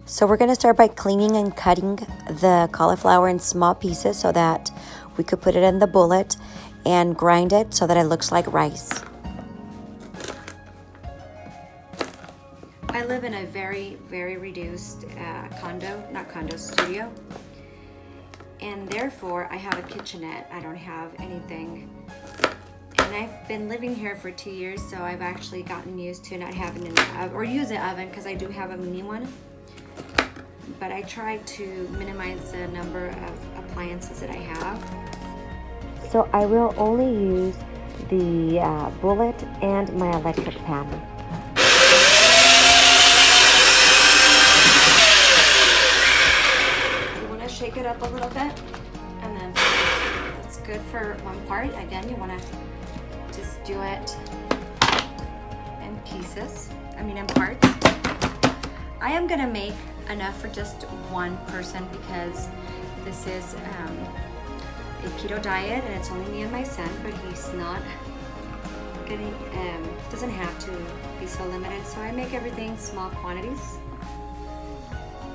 So we're going to start by cleaning and cutting the cauliflower in small pieces so that we could put it in the bullet and grind it so that it looks like rice. I live in a very, very reduced studio. And therefore I have a kitchenette. I don't have anything. And I've been living here for 2 years, so I've actually gotten used to not having an oven, or use an oven because I do have a mini one. But I try to minimize the number of appliances that I have. So I will only use the bullet and my electric pan. You want to shake it up a little bit, and then it's good for one part. Again, you want to just do it in pieces, in parts. I am gonna make enough for just one person because this is a keto diet and it's only me and my son, but he's not getting, doesn't have to be so limited. So I make everything small quantities,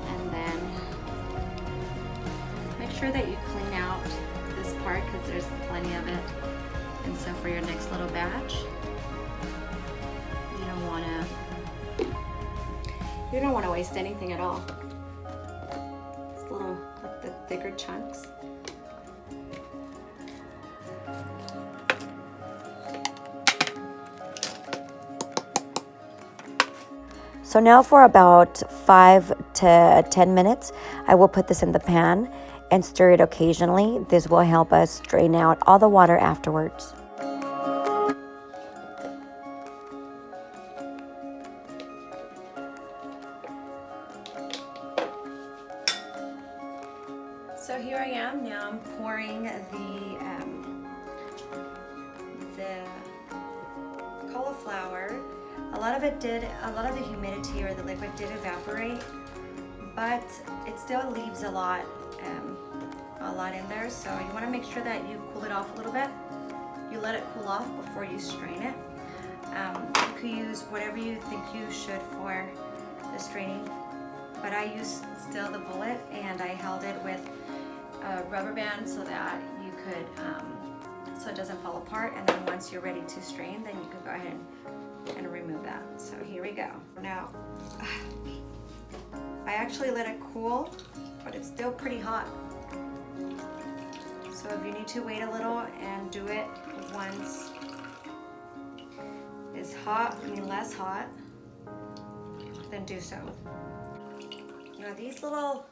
and then make sure that you clean out this part because there's plenty of it. And so for your next little batch, you don't want to waste anything at all. It's little, like the bigger chunks. So now for about 5 to 10 minutes, I will put this in the pan and stir it occasionally. This will help us drain out all the water afterwards. So here I am, now I'm pouring the cauliflower. A lot of the humidity or the liquid did evaporate, but it still leaves a lot in there. So you want to make sure that you cool it off a little bit. You let it cool off before you strain it. You could use whatever you think you should for the straining, but I used still the bullet and I held it with a rubber band so that you could, so it doesn't fall apart. And then once you're ready to strain, then you can go ahead and remove that. So here we go. Now, I actually let it cool, but it's still pretty hot. So if you need to wait a little and do it once it's hot, less hot, then do so. Now these little,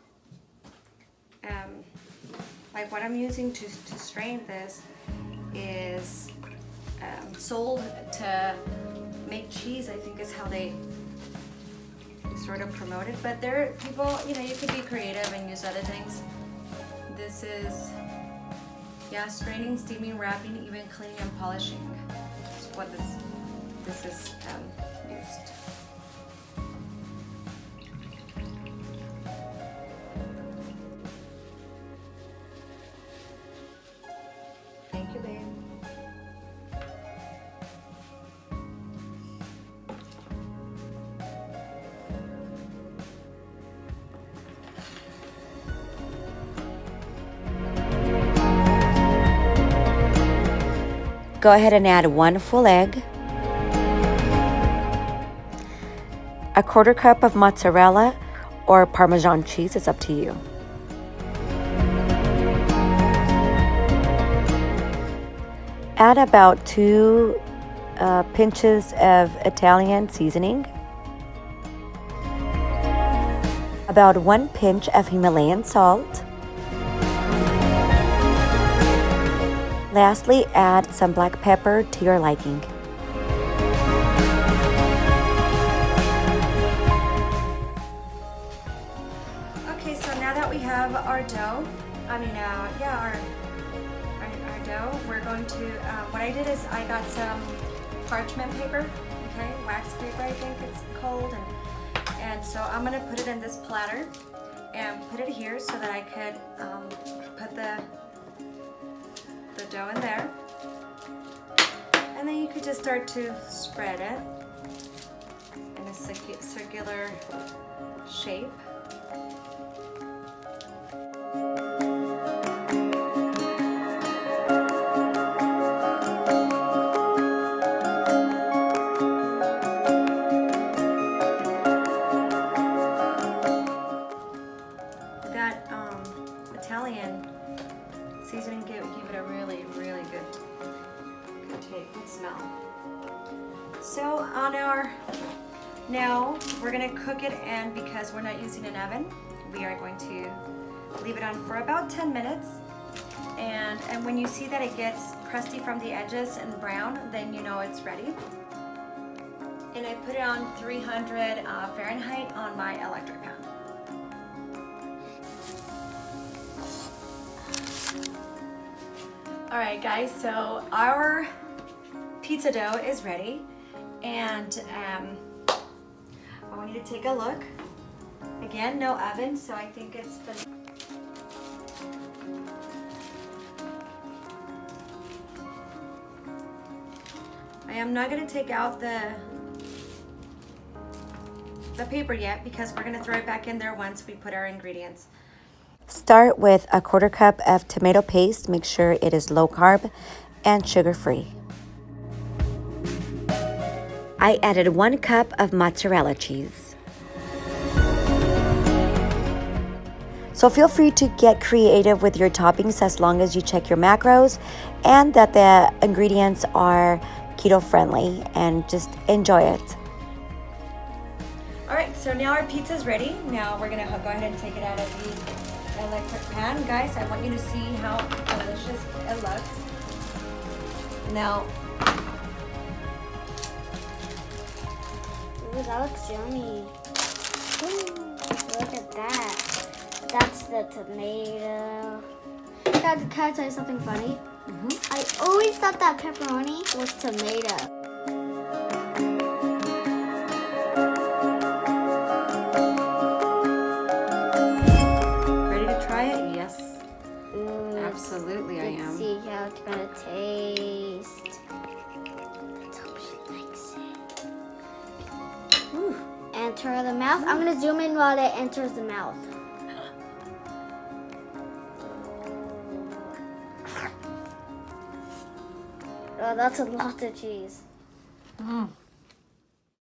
like what I'm using to strain this is sold to make cheese, I think is how they sort of promote it. But there are people, you could be creative and use other things. This is, straining, steaming, wrapping, even cleaning and polishing is what this is used. Thank you, babe. Go ahead and add 1 full egg, a 1/4 cup of mozzarella or Parmesan cheese, it's up to you. Add about 2 pinches of Italian seasoning, about 1 pinch of Himalayan salt. Lastly, add some black pepper to your liking. Okay, so now that we have our dough, our dough, we're going to, what I did is I got some parchment paper, okay, wax paper I think it's called, and so I'm gonna put it in this platter and put it here so that I could dough in there. And then you could just start to spread it in a circular shape. That Italian seasoning gave it a really good taste and smell. So on our, now we're gonna cook it, and because we're not using an oven, we are going to leave it on for about 10 minutes. And when you see that it gets crusty from the edges and brown, then you know it's ready. And I put it on 300 Fahrenheit on my electric pan. All right, guys, so our pizza dough is ready, and I want you to take a look. Again, no oven, so I think it's been... I am not going to take out the paper yet, because we're going to throw it back in there once we put our ingredients. Start with a 1/4 cup of tomato paste. Make sure it is low carb and sugar free. I added 1 cup of mozzarella cheese. So feel free to get creative with your toppings as long as you check your macros and that the ingredients are keto friendly, and just enjoy it. All right, so now our pizza is ready. Now we're gonna go ahead and take it out of the electric pan. Guys, I want you to see how delicious it looks. Now, ooh, that looks yummy. Ooh, look at that. That's the tomato. Can I tell you something funny? I always thought that pepperoni was tomato. absolutely, I am. Let's see how it's gonna taste. Let's hope she likes it. Ooh. Enter the mouth. I'm gonna zoom in while it enters the mouth. Oh, that's a lot of cheese. Mm.